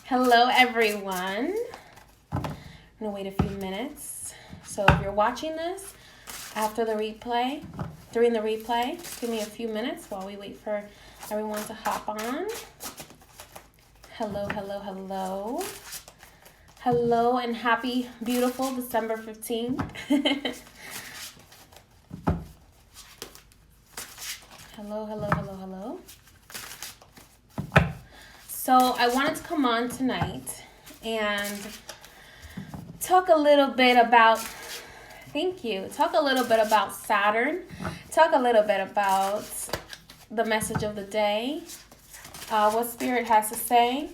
Hello, everyone. I'm gonna wait a few minutes. So if you're watching this after the replay, during the replay, give me a few minutes while we wait for everyone to hop on. Hello, hello, hello. Hello and happy, beautiful December 15th. Hello, hello, hello, hello. So I wanted to come on tonight and talk a little bit about, talk a little bit about Saturn, talk a little bit about the message of the day, what Spirit has to say.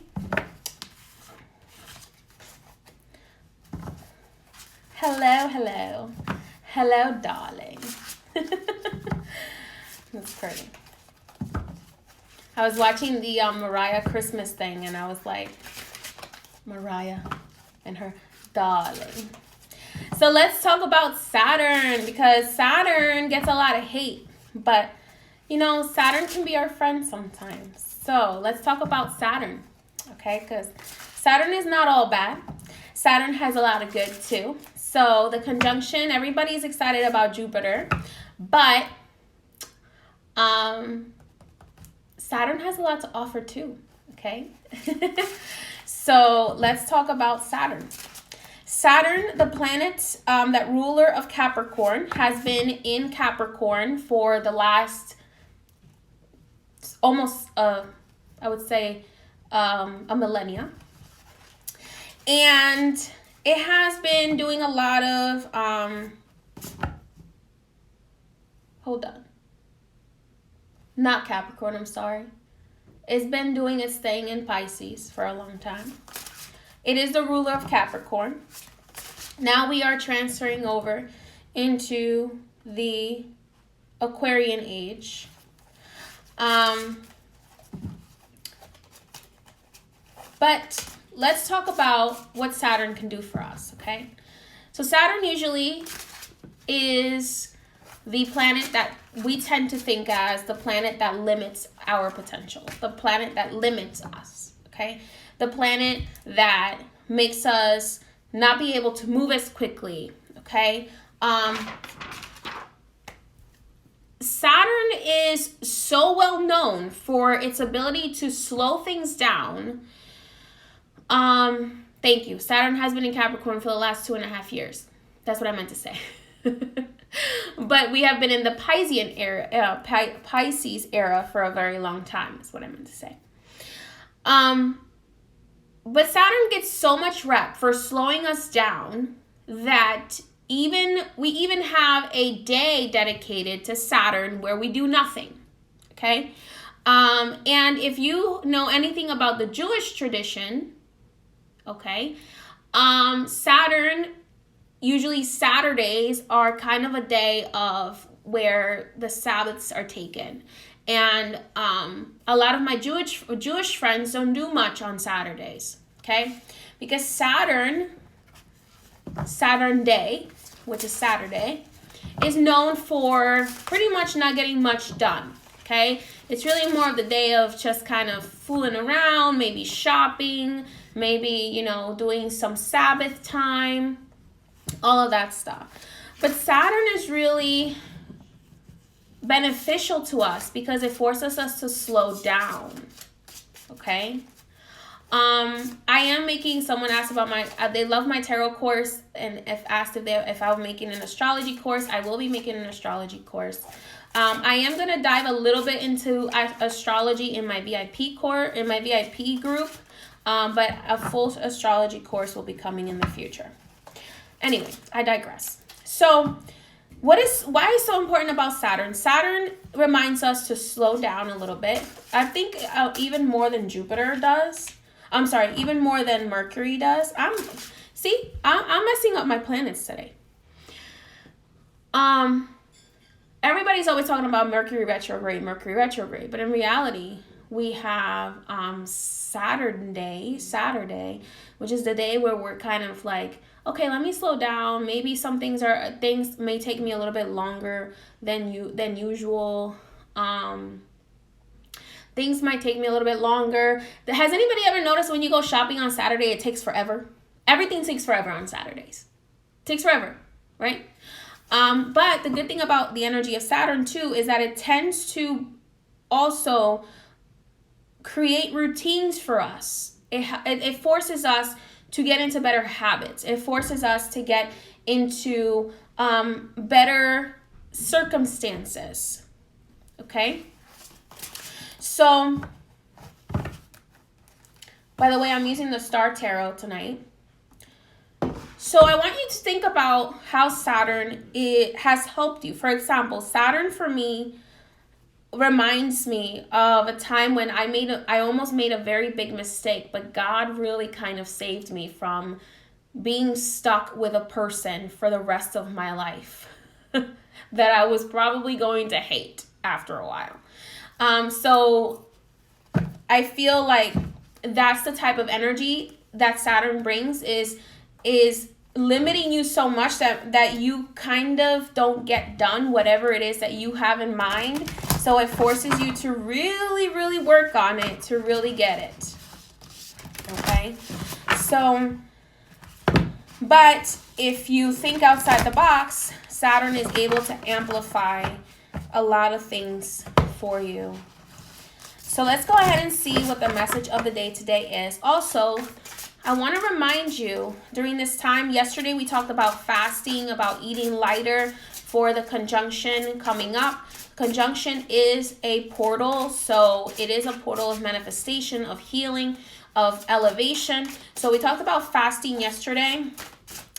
Hello, hello. Hello, darling. That's pretty. I was watching the Mariah Christmas thing, and I was like, Mariah and her darling. So let's talk about Saturn, because Saturn gets a lot of hate. But, you know, Saturn can be our friend sometimes. So let's talk about Saturn, okay? Because Saturn is not all bad. Saturn has a lot of good, too. So the conjunction, everybody's excited about Jupiter. But Saturn has a lot to offer too, okay? So let's talk about Saturn. Saturn, the planet, that ruler of Capricorn, has been in Capricorn for the last almost, I would say, a millennia. And it has been doing a lot of, hold on. Not Capricorn, I'm sorry. It's been doing its thing in Pisces for a long time. It is the ruler of Capricorn. Now we are transferring over into the Aquarian age. But let's talk about what Saturn can do for us, okay? So Saturn usually is the planet that we tend to think as the planet that limits our potential, the planet that limits us, okay? The planet that makes us not be able to move as quickly, okay? Saturn is so well known for its ability to slow things down. Thank you. Saturn has been in Capricorn for the last 2.5 years. That's what I meant to say. But we have been in the Piscean era, Pisces era for a very long time. Is what I meant to say. But Saturn gets so much rep for slowing us down that we even have a day dedicated to Saturn where we do nothing. Okay, and if you know anything about the Jewish tradition, okay, Saturn. Usually Saturdays are kind of a day of where the Sabbaths are taken. And a lot of my Jewish friends don't do much on Saturdays, okay? Because Saturn Day, which is Saturday, is known for pretty much not getting much done, okay? It's really more of the day of just kind of fooling around, maybe shopping, maybe, you know, doing some Sabbath time, all of that stuff. But Saturn is really beneficial to us because it forces us to slow down. Okay. I am making, someone asked about they love my tarot course, and if I'm making an astrology course, I will be making an astrology course. I am going to dive a little bit into astrology in my VIP group, but a full astrology course will be coming in the future. Anyway, I digress. So, why is so important about Saturn? Saturn reminds us to slow down a little bit. I think even more than Jupiter does. I'm sorry, even more than Mercury does. I'm messing up my planets today. Everybody's always talking about Mercury retrograde, but in reality, we have Saturday, which is the day where we're kind of like, okay, let me slow down. Maybe some things may take me a little bit longer than usual. Things might take me a little bit longer. Has anybody ever noticed when you go shopping on Saturday, it takes forever? Everything takes forever on Saturdays. It takes forever, right? But the good thing about the energy of Saturn too is that it tends to also create routines for us. It forces us to get into better habits. It forces us to get into better circumstances. Okay? So, by the way, I'm using the Star Tarot tonight. So I want you to think about how Saturn has helped you. For example, Saturn for me reminds me of a time when I almost made a very big mistake, but God really kind of saved me from being stuck with a person for the rest of my life that I was probably going to hate after a while. So I feel like that's the type of energy that Saturn brings, is limiting you so much that you kind of don't get done whatever it is that you have in mind. So it forces you to really, really work on it to really get it. Okay? So, but if you think outside the box, Saturn is able to amplify a lot of things for you. So let's go ahead and see what the message of the day today is. Also, I want to remind you, during this time, yesterday we talked about fasting, about eating lighter for the conjunction coming up. Conjunction is a portal, so it is a portal of manifestation, of healing, of elevation. So we talked about fasting yesterday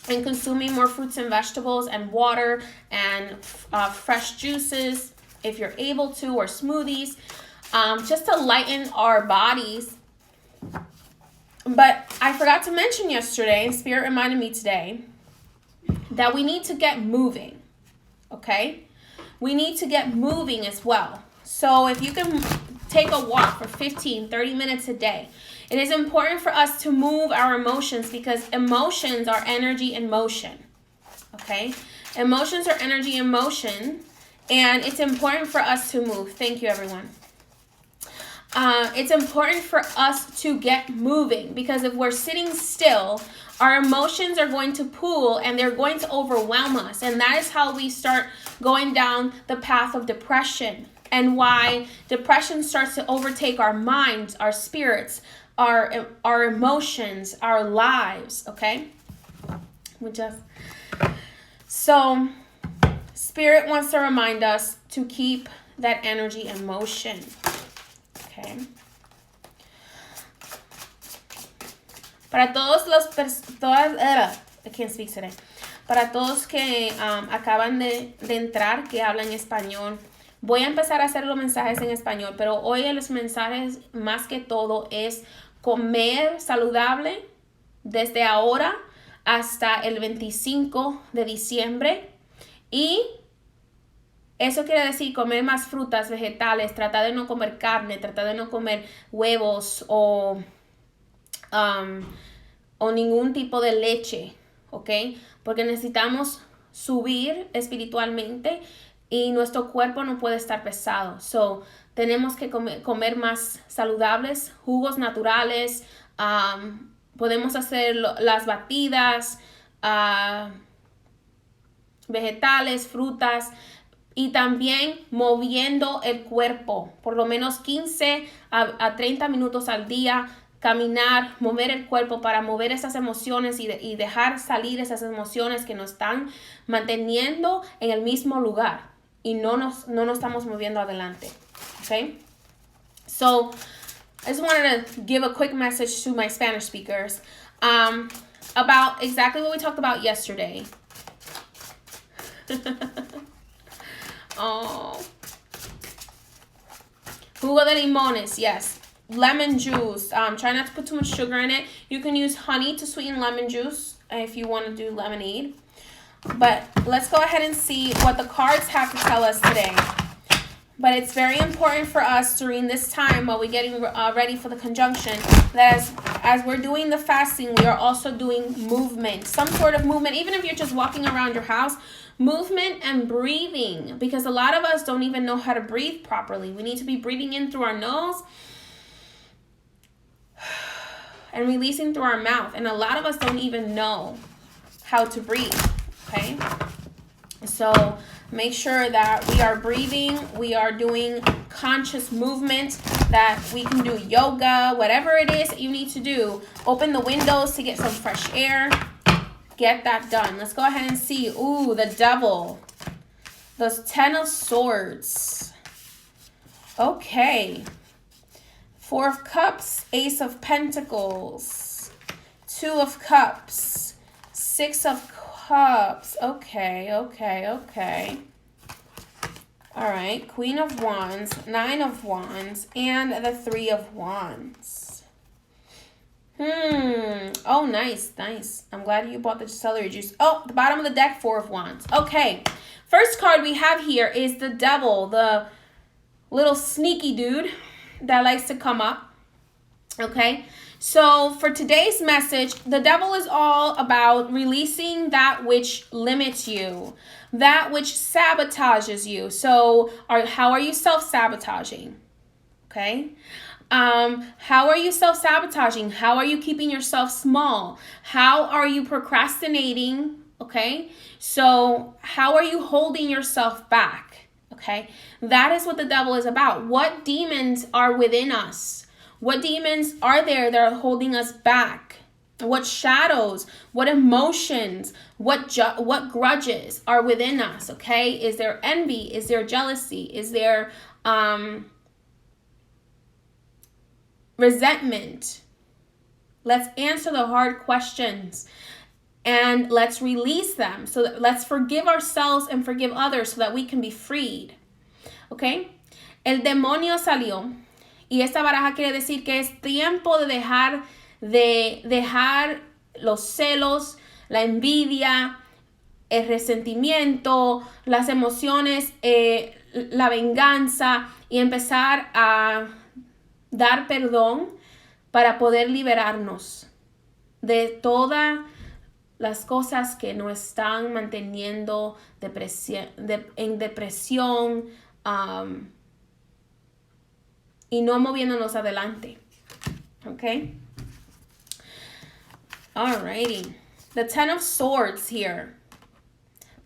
and consuming more fruits and vegetables and water and fresh juices if you're able to, or smoothies, just to lighten our bodies. But I forgot to mention yesterday, and Spirit reminded me today, that we need to get moving, okay? We need to get moving as well. So if you can take a walk for 15, 30 minutes a day, it is important for us to move our emotions, because emotions are energy in motion, okay? Emotions are energy in motion, and it's important for us to move. Thank you, everyone. It's important for us to get moving, because if we're sitting still, our emotions are going to pool and they're going to overwhelm us. And that is how we start going down the path of depression, and why depression starts to overtake our minds, our spirits, our emotions, our lives, okay? So Spirit wants to remind us to keep that energy in motion. Okay. Para todos I can't speak today. Para todos que acaban de entrar, que hablan español, voy a empezar a hacer los mensajes en español, pero hoy los mensajes más que todo es comer saludable desde ahora hasta el 25 de diciembre, y eso quiere decir comer más frutas, vegetales, tratar de no comer carne, tratar de no comer huevos o ningún tipo de leche, ¿ok? Porque necesitamos subir espiritualmente y nuestro cuerpo no puede estar pesado. So, tenemos que comer más saludables, jugos naturales, podemos hacer las batidas, vegetales, frutas, y también moviendo el cuerpo, por lo menos 15 a 30 minutos al día, caminar, mover el cuerpo para mover esas emociones y dejar salir esas emociones que nos están manteniendo en el mismo lugar y no nos estamos moviendo adelante. Okay? So, I just wanted to give a quick message to my Spanish speakers about exactly what we talked about yesterday. Oh. Jugo de limones, yes. Lemon juice. Try not to put too much sugar in it. You can use honey to sweeten lemon juice if you want to do lemonade. But let's go ahead and see what the cards have to tell us today. But it's very important for us during this time while we're getting ready for the conjunction that as we're doing the fasting, we are also doing movement, some sort of movement, even if you're just walking around your house, movement and breathing, because a lot of us don't even know how to breathe properly. We need to be breathing in through our nose and releasing through our mouth. And a lot of us don't even know how to breathe, okay? So make sure that we are breathing, we are doing conscious movement, that we can do yoga, whatever it is that you need to do. Open the windows to get some fresh air. Get that done. Let's go ahead and see. Ooh, the devil. The 10 of Swords. Okay. 4 of Cups, Ace of Pentacles, 2 of Cups, 6 of Cups. Okay. All right, Queen of Wands, 9 of Wands, and the 3 of Wands. Oh, nice. I'm glad you bought the celery juice. Oh, the bottom of the deck, 4 of Wands. Okay, first card we have here is the devil, the little sneaky dude that likes to come up. Okay, so for today's message, the devil is all about releasing that which limits you, that which sabotages you. So how are you self-sabotaging? Okay. How are you self-sabotaging? How are you keeping yourself small? How are you procrastinating? Okay. So how are you holding yourself back? Okay. That is what the devil is about. What demons are within us? What demons are there that are holding us back? What shadows, what emotions, what grudges are within us, okay? Is there envy? Is there jealousy? Is there resentment? Let's answer the hard questions and let's release them. So let's forgive ourselves and forgive others so that we can be freed, okay? El demonio salió. Y esta baraja quiere decir que es tiempo de dejar los celos, la envidia, el resentimiento, las emociones, la venganza, y empezar a dar perdón para poder liberarnos de todas las cosas que nos están manteniendo en depresión, y no moviéndonos adelante. Okay? Alrighty. The 10 of Swords here.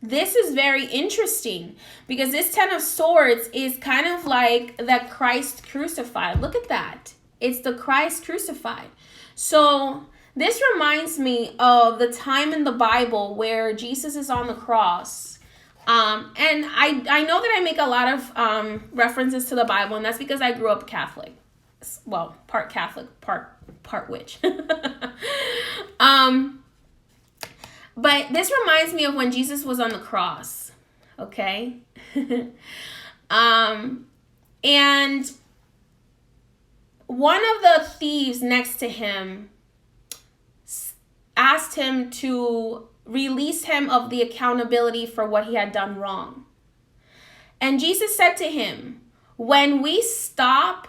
This is very interesting because this 10 of Swords is kind of like the Christ crucified. Look at that. It's the Christ crucified. So this reminds me of the time in the Bible where Jesus is on the cross. And I know that I make a lot of references to the Bible, and that's because I grew up Catholic. Well, part Catholic, part witch. But this reminds me of when Jesus was on the cross, okay? And one of the thieves next to him asked him to release him of the accountability for what he had done wrong. And Jesus said to him, when we stop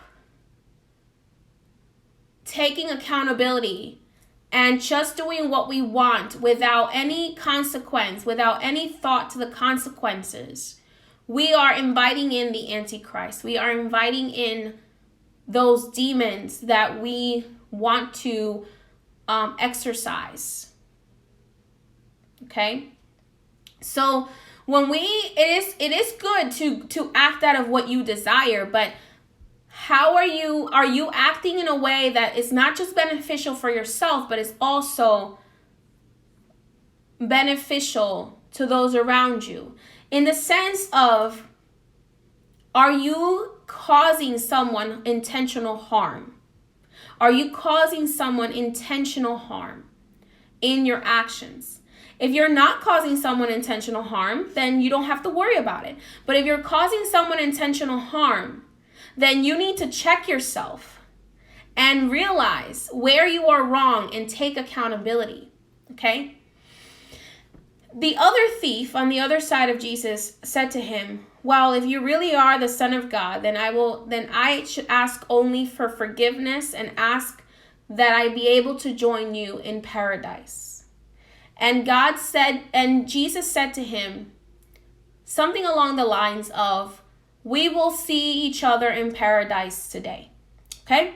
taking accountability and just doing what we want without any consequence, without any thought to the consequences, we are inviting in the Antichrist. We are inviting in those demons that we want to exercise. Okay, so when it is good to act out of what you desire, but how are you acting in a way that is not just beneficial for yourself, but is also beneficial to those around you? In the sense of, are you causing someone intentional harm? Are you causing someone intentional harm in your actions? If you're not causing someone intentional harm, then you don't have to worry about it. But if you're causing someone intentional harm, then you need to check yourself and realize where you are wrong and take accountability, okay? The other thief on the other side of Jesus said to him, well, if you really are the Son of God, then I should ask only for forgiveness and ask that I be able to join you in paradise. And God said, and Jesus said to him something along the lines of, we will see each other in paradise today. Okay?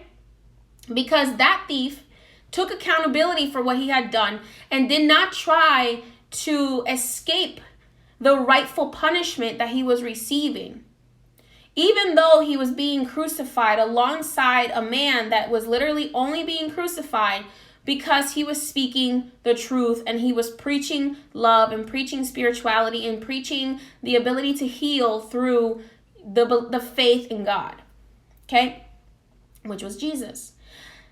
Because that thief took accountability for what he had done and did not try to escape the rightful punishment that he was receiving. Even though he was being crucified alongside a man that was literally only being crucified because he was speaking the truth and he was preaching love and preaching spirituality and preaching the ability to heal through the faith in God. Okay? Which was Jesus.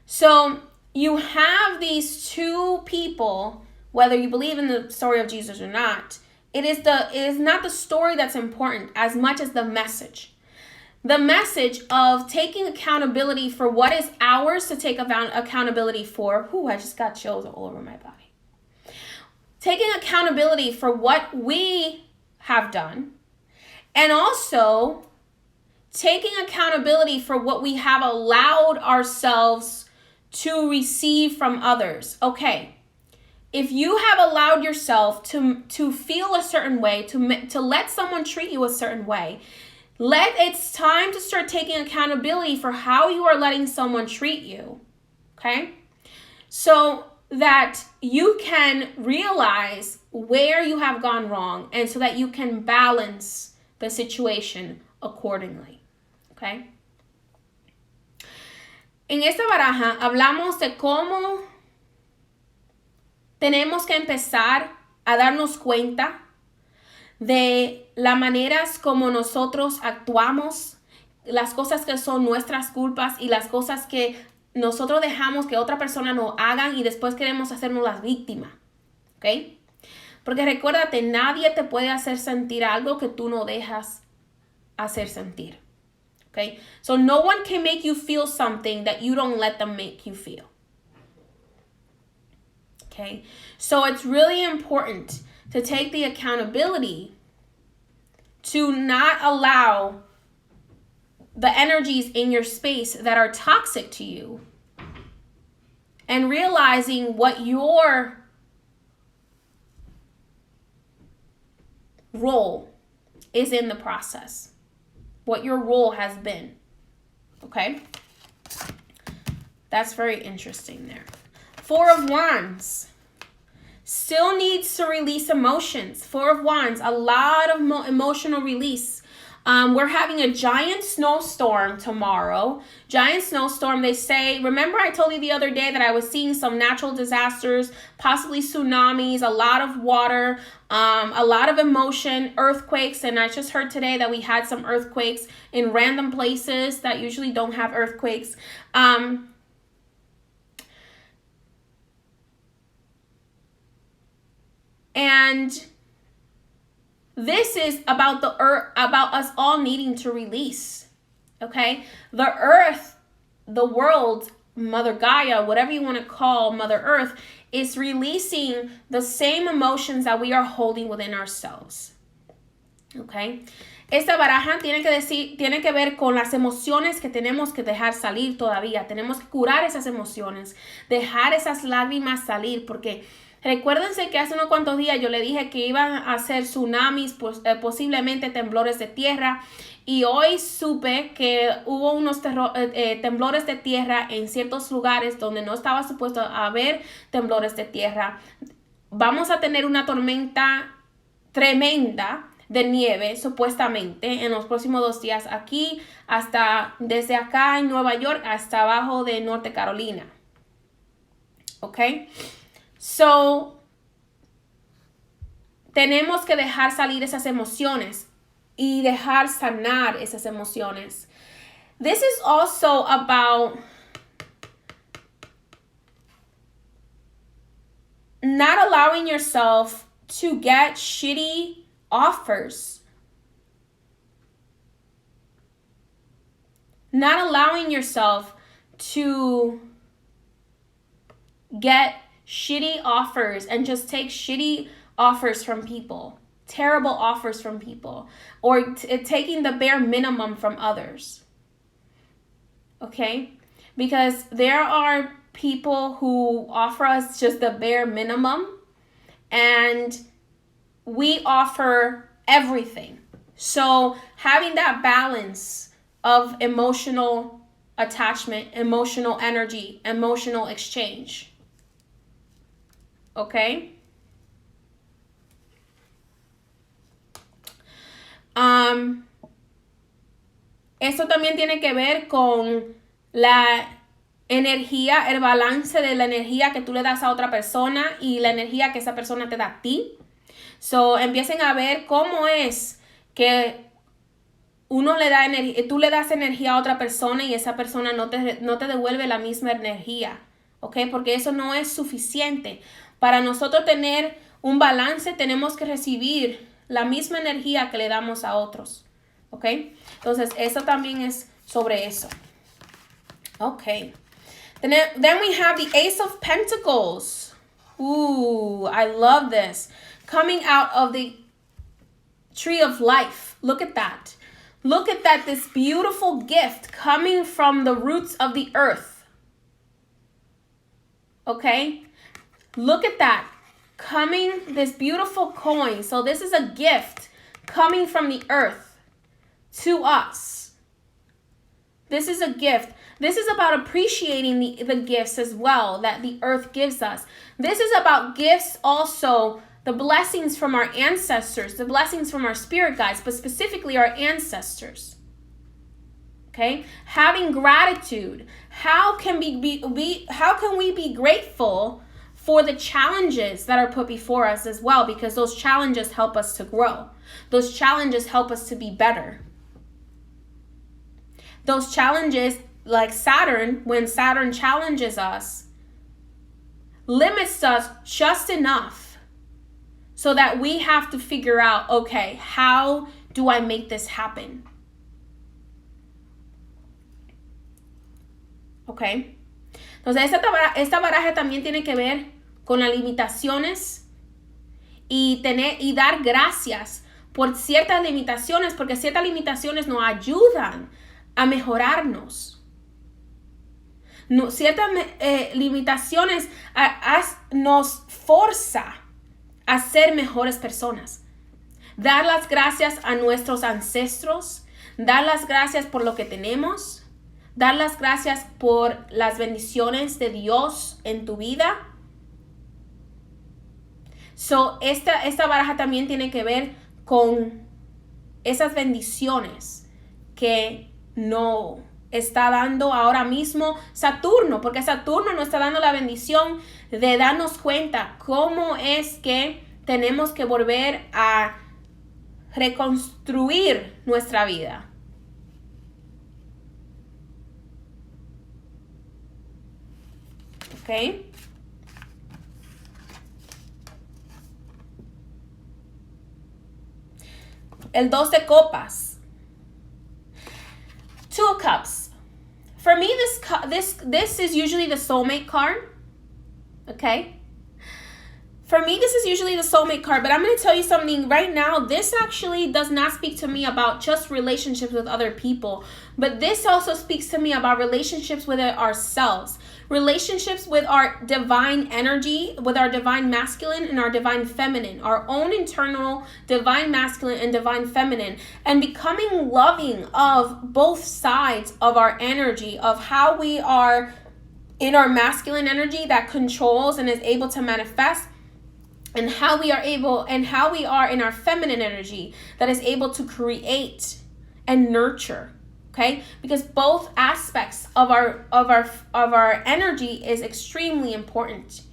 So you have these two people, whether you believe in the story of Jesus or not, it is not the story that's important as much as the message. The message of taking accountability for what is ours to take accountability for. I just got chills all over my body. Taking accountability for what we have done, and also taking accountability for what we have allowed ourselves to receive from others. Okay, if you have allowed yourself to feel a certain way, to let someone treat you a certain way, it's time to start taking accountability for how you are letting someone treat you. Okay? So that you can realize where you have gone wrong and so that you can balance the situation accordingly. Okay? En esta baraja hablamos de cómo tenemos que empezar a darnos cuenta de las maneras como nosotros actuamos, las cosas que son nuestras culpas y las cosas que nosotros dejamos que otra persona nos hagan y después queremos hacernos las víctimas. ¿Ok? Porque recuérdate, nadie te puede hacer sentir algo que tú no dejas hacer sentir. ¿Ok? So no one can make you feel something that you don't let them make you feel. Okay? So it's really important to take the accountability to not allow the energies in your space that are toxic to you, and realizing what your role is in the process, what your role has been. Okay? That's very interesting there. Four of Wands. Still needs to release emotions. Four of Wands, a lot of emotional release. We're having a giant snowstorm tomorrow. Giant snowstorm, they say. Remember I told you the other day that I was seeing some natural disasters, possibly tsunamis, a lot of water, a lot of emotion, earthquakes. And I just heard today that we had some earthquakes in random places that usually don't have earthquakes. And this is about the earth, about us all needing to release. Okay? The earth, the world, Mother Gaia, whatever you want to call Mother Earth, is releasing the same emotions that we are holding within ourselves. Okay? Esta baraja tiene que ver con las emociones que tenemos que dejar salir todavía. Tenemos que curar esas emociones, dejar esas lágrimas salir, porque recuérdense que hace unos cuantos días yo le dije que iban a hacer tsunamis, posiblemente temblores de tierra, y hoy supe que hubo unos temblores de tierra en ciertos lugares donde no estaba supuesto a haber temblores de tierra. Vamos a tener una tormenta tremenda de nieve, supuestamente, en los próximos 2 días aquí, desde acá en Nueva York hasta abajo de Norte Carolina. ¿Ok? So, tenemos que dejar salir esas emociones y dejar sanar esas emociones. This is also about not allowing yourself to get shitty offers. Not allowing yourself to get shitty offers and just take shitty offers from people, terrible offers from people, or taking the bare minimum from others. Okay? Because there are people who offer us just the bare minimum, and we offer everything. So having that balance of emotional attachment, emotional energy, emotional exchange. Okay? Eso también tiene que ver con la energía, el balance de la energía que tú le das a otra persona y la energía que esa persona te da a ti. So, empiecen a ver cómo es que uno le da energía, tú le das energía a otra persona y esa persona no te devuelve la misma energía, ¿ok? Porque eso no es suficiente. Para nosotros tener un balance, tenemos que recibir la misma energía que le damos a otros, ¿ok? Entonces, eso también es sobre eso. Ok. Then we have the Ace of Pentacles. Ooh, I love this. Coming out of the Tree of Life. Look at that. Look at that, this beautiful gift coming from the roots of the earth. Okay? Look at that. This beautiful coin. So this is a gift coming from the earth to us. This is a gift. This is about appreciating the gifts as well that the earth gives us. This is about gifts also, the blessings from our ancestors, the blessings from our spirit guides, but specifically our ancestors. Okay? Having gratitude. How can we be grateful for the challenges that are put before us as well? Because those challenges help us to grow. Those challenges help us to be better. Those challenges, like Saturn, when Saturn challenges us, limits us just enough so that we have to figure out, okay, how do I make this happen? Okay. Entonces, esta baraja también tiene que ver con las limitaciones y dar gracias por ciertas limitaciones, porque ciertas limitaciones nos ayudan a mejorarnos. No, ciertas limitaciones nos forza a ser mejores personas. Dar las gracias a nuestros ancestros, dar las gracias por lo que tenemos, dar las gracias por las bendiciones de Dios en tu vida. So, esta baraja también tiene que ver con esas bendiciones que no está dando ahora mismo Saturno, porque Saturno nos está dando la bendición de darnos cuenta cómo es que tenemos que volver a reconstruir nuestra vida. ¿Ok? El 2 de copas. 2 of cups. For me, this is usually the soulmate card. Okay? For me, this is usually the soulmate card, but I'm going to tell you something right now. This actually does not speak to me about just relationships with other people, but this also speaks to me about relationships with ourselves, relationships with our divine energy, with our divine masculine and our divine feminine, our own internal divine masculine and divine feminine, and becoming loving of both sides of our energy, of how we are in our masculine energy that controls and is able to manifest, and how we are in our feminine energy that is able to create and nurture. Okay, because both aspects of our energy is extremely important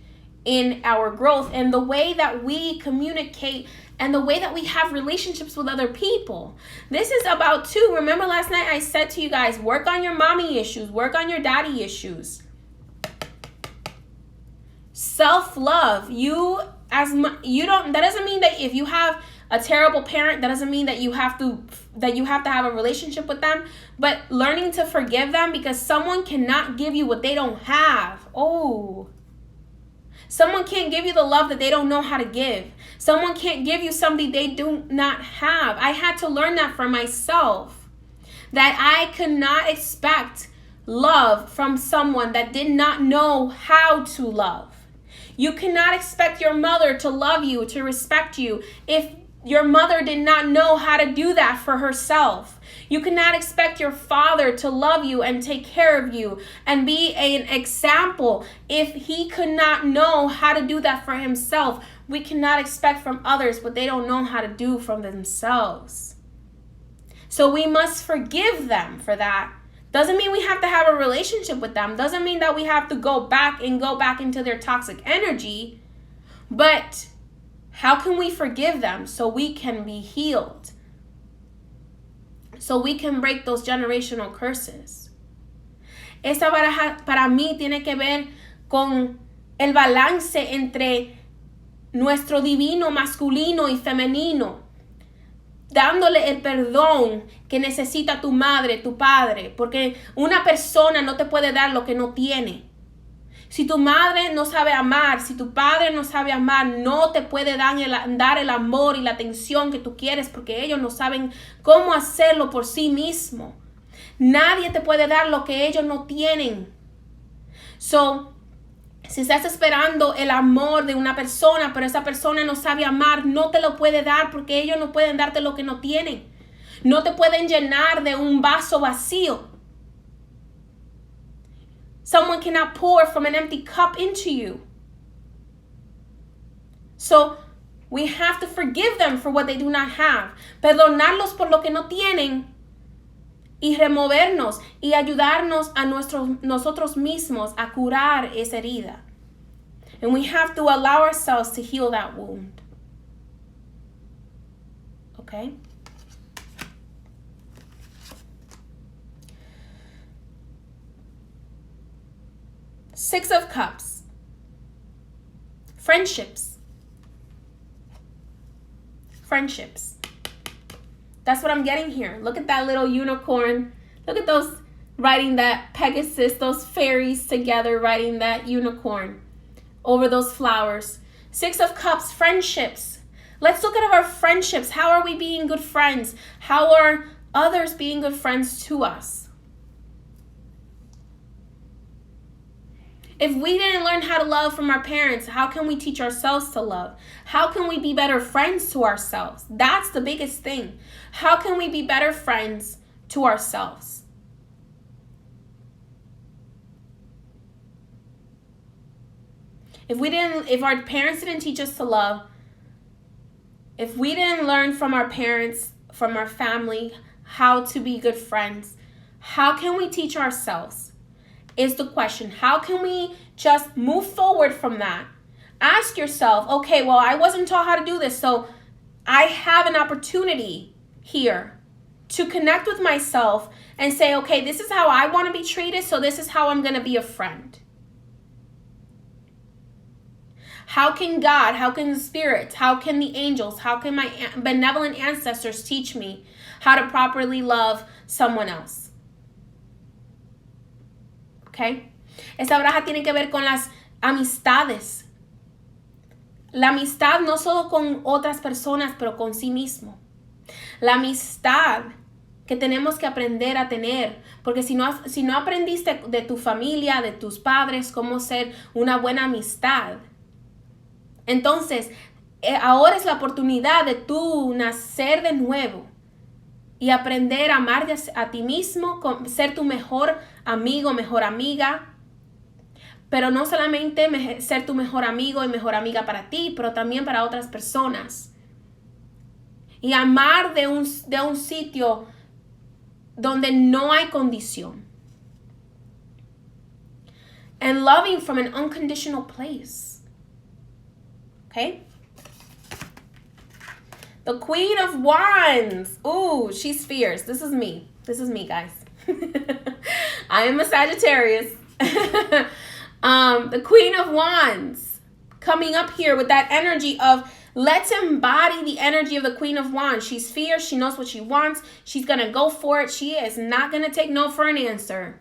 in our growth and the way that we communicate and the way that we have relationships with other people. This is about too. Remember last night I said to you guys, work on your mommy issues, work on your daddy issues. Self-love. That doesn't mean that if you have a terrible parent, that doesn't mean that you have to have a relationship with them, but learning to forgive them, because someone cannot give you what they don't have. Oh, someone can't give you the love that they don't know how to give. Someone can't give you something they do not have. I had to learn that for myself, that I could not expect love from someone that did not know how to love. You cannot expect your mother to love you, to respect you, if your mother did not know how to do that for herself. You cannot expect your father to love you and take care of you and be an example if he could not know how to do that for himself. We cannot expect from others what they don't know how to do from themselves. So we must forgive them for that. Doesn't mean we have to have a relationship with them. Doesn't mean that we have to go back into their toxic energy. But how can we forgive them so we can be healed? So we can break those generational curses. Esta baraja para mí tiene que ver con el balance entre nuestro divino masculino y femenino, dándole el perdón que necesita tu madre, tu padre, porque una persona no te puede dar lo que no tiene. Si tu madre no sabe amar, si tu padre no sabe amar, no te puede dar el amor y la atención que tú quieres, porque ellos no saben cómo hacerlo por sí mismos. Nadie te puede dar lo que ellos no tienen. So, si estás esperando el amor de una persona, pero esa persona no sabe amar, no te lo puede dar porque ellos no pueden darte lo que no tienen. No te pueden llenar de un vaso vacío. Someone cannot pour from an empty cup into you. So, we have to forgive them for what they do not have. Perdonarlos por lo que no tienen. Y removernos y ayudarnos a nosotros mismos a curar esa herida. And we have to allow ourselves to heal that wound. Okay? Six of Cups. Friendships. Friendships. That's what I'm getting here. Look at that little unicorn. Look at those riding that Pegasus, those fairies together riding that unicorn over those flowers. Six of Cups, friendships. Let's look at our friendships. How are we being good friends? How are others being good friends to us? If we didn't learn how to love from our parents, how can we teach ourselves to love? How can we be better friends to ourselves? That's the biggest thing. How can we be better friends to ourselves? If our parents didn't teach us to love, if we didn't learn from our parents, from our family, how to be good friends, how can we teach ourselves? Is the question. How can we just move forward from that? Ask yourself, okay, well, I wasn't taught how to do this, so I have an opportunity here to connect with myself and say, okay, this is how I want to be treated, so this is how I'm going to be a friend. How can God, how can the spirits, how can the angels, how can my benevolent ancestors teach me how to properly love someone else? Okay. Esta baraja tiene que ver con las amistades. La amistad no solo con otras personas, pero con sí mismo. La amistad que tenemos que aprender a tener, porque si no aprendiste de tu familia, de tus padres, cómo ser una buena amistad, entonces ahora es la oportunidad de tú nacer de nuevo y aprender a amar a ti mismo, ser tu mejor amigo, mejor amiga. Pero no solamente ser tu mejor amigo y mejor amiga para ti, pero también para otras personas. Y amar de un sitio donde no hay condición. And loving from an unconditional place. Okay? The Queen of Wands. Ooh, she's fierce. This is me. This is me, guys. I am a Sagittarius. The Queen of Wands coming up here with that energy of let's embody the energy of the Queen of Wands. She's fierce. She knows what she wants. She's going to go for it. She is not going to take no for an answer.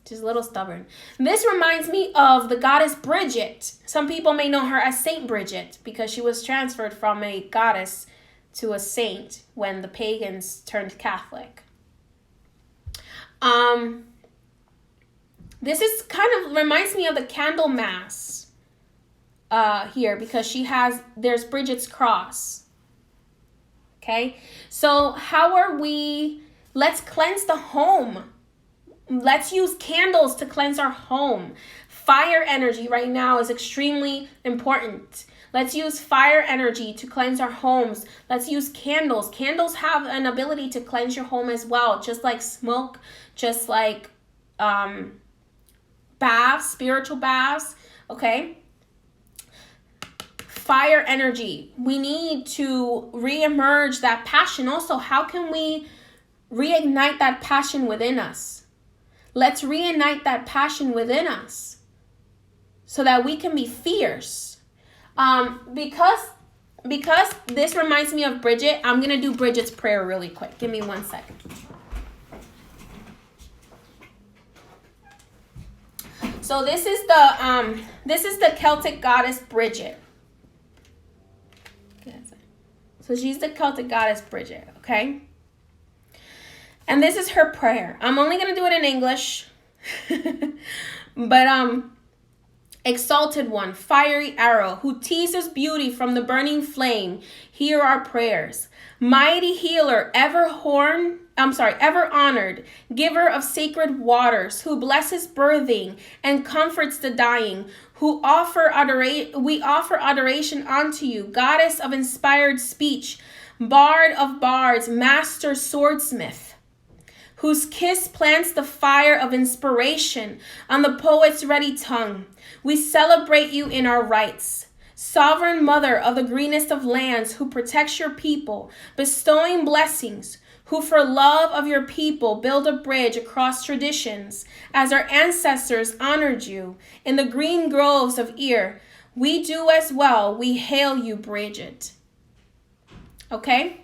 She's a little stubborn. This reminds me of the goddess Bridget. Some people may know her as Saint Bridget because she was transferred from a goddess to a saint when the pagans turned Catholic. This is kind of reminds me of the candle mass here, because there's Bridget's cross. Okay, so how are we? Let's cleanse the home. Let's use candles to cleanse our home. Fire energy right now is extremely important. Let's use fire energy to cleanse our homes. Let's use candles. Candles have an ability to cleanse your home as well, just like smoke, just like baths, spiritual baths, okay? Fire energy. We need to reemerge that passion. Also, how can we reignite that passion within us? Let's reignite that passion within us so that we can be fierce. Because this reminds me of Bridget, I'm going to do Bridget's prayer really quick. Give me 1 second. So this is the Celtic goddess Bridget. So she's the Celtic goddess Bridget, okay? And this is her prayer. I'm only going to do it in English. But exalted one, fiery arrow, who teases beauty from the burning flame, hear our prayers. Mighty healer, ever honored, giver of sacred waters, who blesses birthing and comforts the dying, we offer adoration unto you, goddess of inspired speech, bard of bards, master swordsmith, whose kiss plants the fire of inspiration on the poet's ready tongue. We celebrate you in our rites. Sovereign mother of the greenest of lands, who protects your people, bestowing blessings, who for love of your people build a bridge across traditions, as our ancestors honored you in the green groves of Ear. We do as well. We hail you, Bridget. Okay?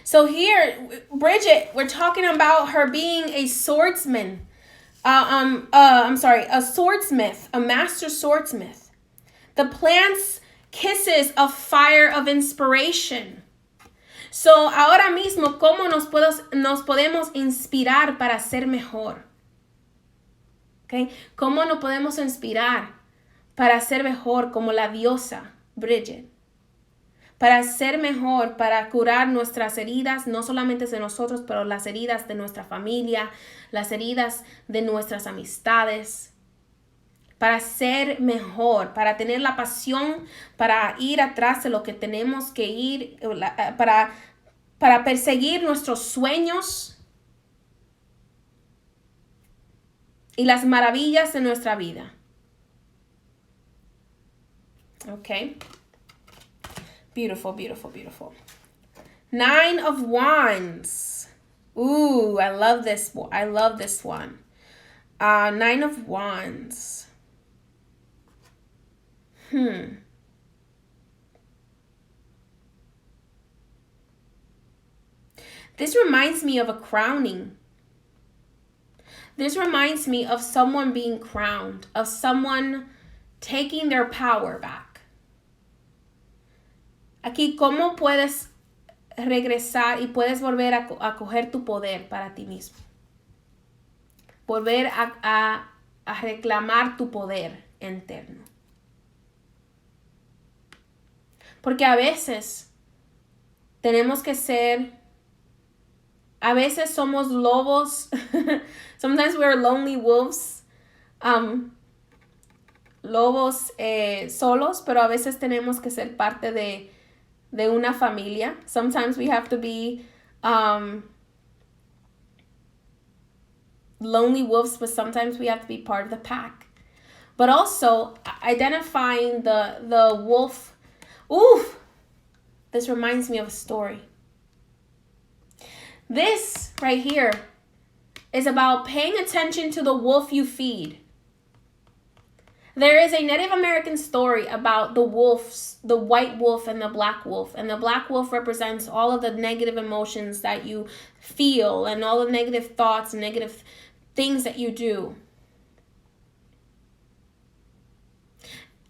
So here, Bridget, we're talking about her being a swordsman. A swordsmith, a master swordsmith. The plant's kisses of fire of inspiration. So, ahora mismo, ¿cómo nos podemos inspirar para ser mejor? Okay? ¿Cómo nos podemos inspirar para ser mejor como la diosa Bridget? Para ser mejor, para curar nuestras heridas, no solamente de nosotros, pero las heridas de nuestra familia, las heridas de nuestras amistades. Para ser mejor, para tener la pasión, para ir atrás de lo que tenemos que ir, para perseguir nuestros sueños y las maravillas de nuestra vida. Okay. Beautiful, beautiful, beautiful. 9 of Wands. Ooh, I love this one. I love this one. 9 of Wands. This reminds me of a crowning. This reminds me of someone being crowned, of someone taking their power back. Aquí, ¿cómo puedes regresar y puedes volver a coger tu poder para ti mismo? Volver a reclamar tu poder interno. Porque a veces tenemos que ser, a veces somos lobos. Sometimes we're lonely wolves. Lobos solos, pero a veces tenemos que ser parte de una familia. Sometimes we have to be lonely wolves, but sometimes we have to be part of the pack. But also identifying the wolf. Oof! This reminds me of a story. This right here is about paying attention to the wolf you feed. There is a Native American story about the wolves, the white wolf and the black wolf. And the black wolf represents all of the negative emotions that you feel and all the negative thoughts and negative things that you do.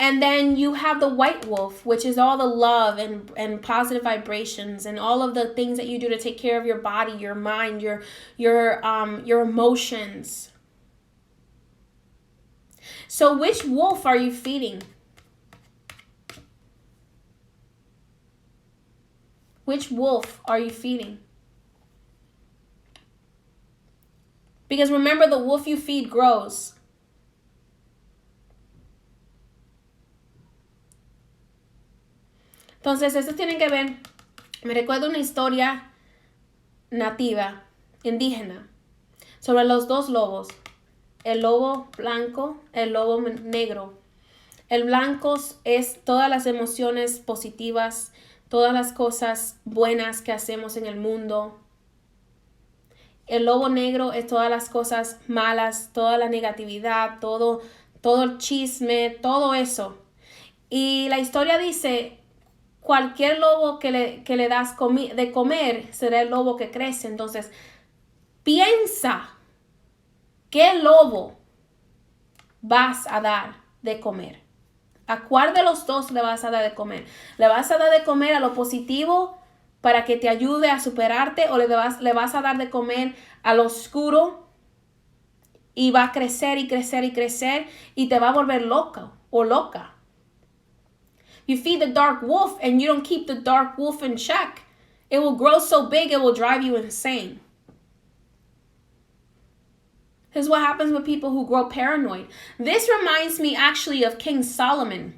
And then you have the white wolf, which is all the love and positive vibrations and all of the things that you do to take care of your body, your mind, your emotions. So which wolf are you feeding? Which wolf are you feeding? Because remember, the wolf you feed grows. Entonces, esto tiene que ver, me recuerdo una historia nativa, indígena, sobre los dos lobos, el lobo blanco, el lobo negro. El blanco es todas las emociones positivas, todas las cosas buenas que hacemos en el mundo. El lobo negro es todas las cosas malas, toda la negatividad, todo el chisme, todo eso. Y la historia dice, cualquier lobo que le das de comer será el lobo que crece. Entonces, piensa qué lobo vas a dar de comer. ¿A cuál de los dos le vas a dar de comer? ¿Le vas a dar de comer a lo positivo para que te ayude a superarte o le vas a dar de comer a lo oscuro y va a crecer y crecer y crecer y te va a volver loca o loca? You feed the dark wolf and you don't keep the dark wolf in check, it will grow so big it will drive you insane. This is what happens with people who grow paranoid. This reminds me actually of King Solomon.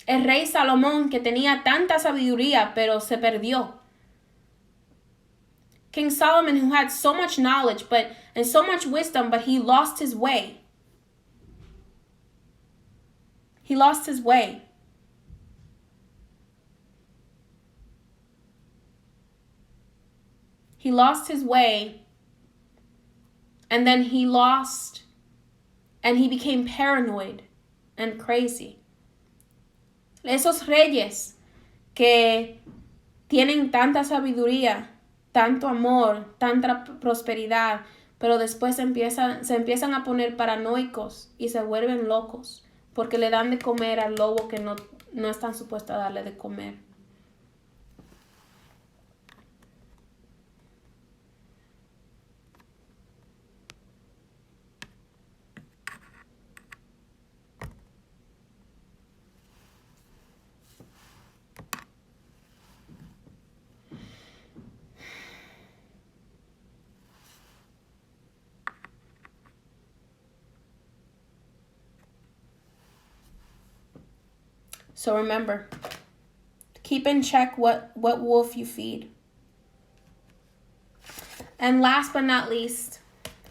El rey Salomón, que tenía tanta sabiduría, pero se perdió. King Solomon, who had so much knowledge and so much wisdom, but he lost his way. He lost his way. He lost his way, and then he became paranoid and crazy. Esos reyes que tienen tanta sabiduría, tanto amor, tanta prosperidad, pero después se empiezan a poner paranoicos y se vuelven locos porque le dan de comer al lobo que no están supuestos a darle de comer. So remember, keep in check what wolf you feed. And last but not least,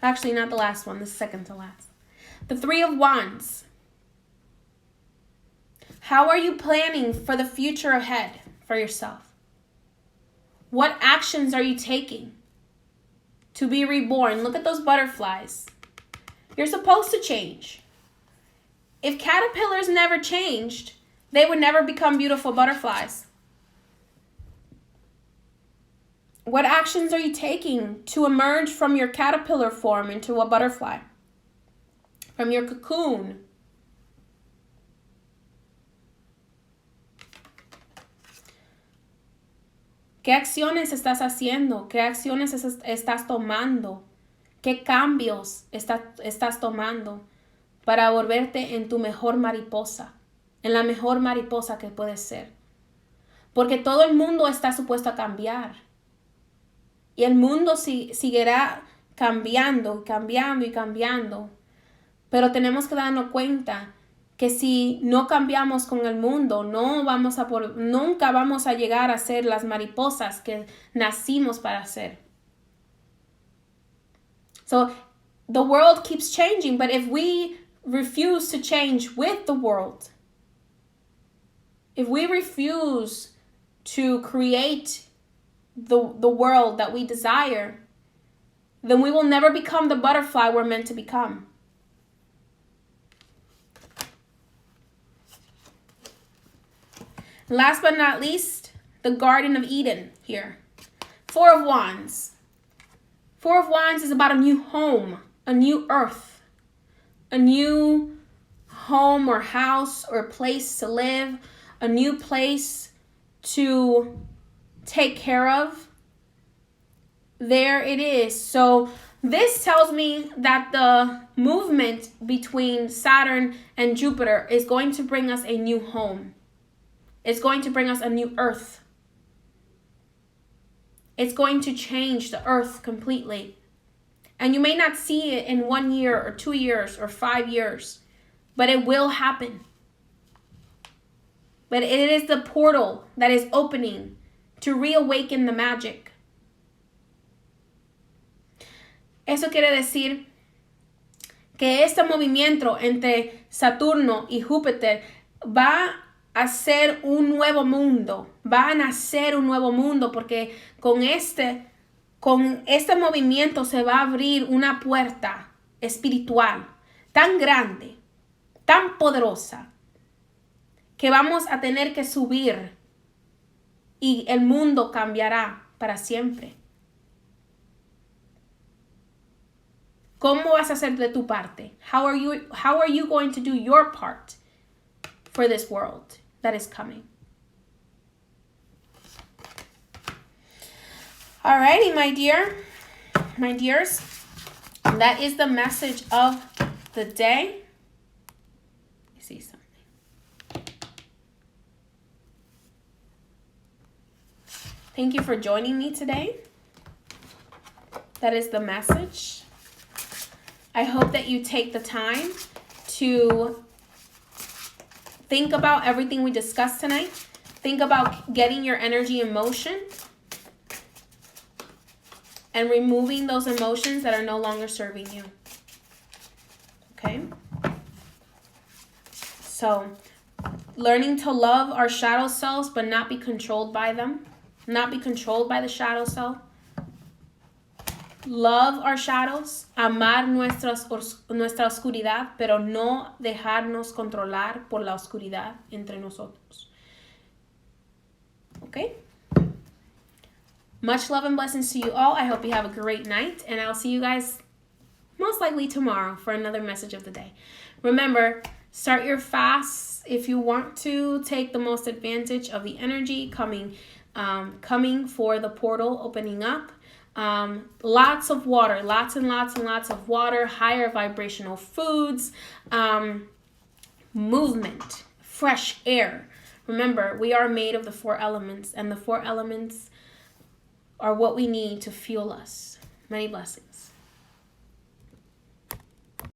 actually not the last one, the second to last, the Three of Wands. How are you planning for the future ahead for yourself? What actions are you taking to be reborn? Look at those butterflies. You're supposed to change. If caterpillars never changed, they would never become beautiful butterflies. What actions are you taking to emerge from your caterpillar form into a butterfly? From your cocoon? ¿Qué acciones estás haciendo? ¿Qué acciones estás tomando? ¿Qué cambios estás tomando para volverte en tu mejor mariposa? En la mejor mariposa que puedes ser. Porque todo el mundo está supuesto a cambiar. Y el mundo seguirá cambiando, cambiando y cambiando. Pero tenemos que darnos cuenta que si no cambiamos con el mundo, nunca vamos a llegar a ser las mariposas que nacimos para ser. So the world keeps changing, but if we refuse to change with the world, if we refuse to create the world that we desire, then we will never become the butterfly we're meant to become. Last but not least, the Garden of Eden here. Four of Wands. Four of Wands is about a new home, a new earth, a new home or house or place to live, a new place to take care of, there it is. So this tells me that the movement between Saturn and Jupiter is going to bring us a new home. It's going to bring us a new earth. It's going to change the earth completely. And you may not see it in 1 year or 2 years or 5 years, but it will happen. But it is the portal that is opening to reawaken the magic. Eso quiere decir que este movimiento entre Saturno y Júpiter va a ser un nuevo mundo. Va a nacer un nuevo mundo porque con este movimiento se va a abrir una puerta espiritual tan grande, tan poderosa, que vamos a tener que subir y el mundo cambiará para siempre. ¿Cómo vas a hacer de tu parte? How are you going to do your part for this world that is coming? Alrighty, my dears, that is the message of the day. Let me see something. Thank you for joining me today. That is the message. I hope that you take the time to think about everything we discussed tonight. Think about getting your energy in motion and removing those emotions that are no longer serving you. Okay? So, learning to love our shadow selves but not be controlled by them. Not be controlled by the shadow self. Love our shadows, amar nuestra oscuridad, pero no dejarnos controlar por la oscuridad entre nosotros. Okay? Much love and blessings to you all. I hope you have a great night, and I'll see you guys most likely tomorrow for another message of the day. Remember, start your fasts if you want to take the most advantage of the energy coming for the portal opening up. Lots of water, lots and lots and lots of water, higher vibrational foods, movement, fresh air. Remember, we are made of the 4 elements, and the 4 elements are what we need to fuel us. Many blessings.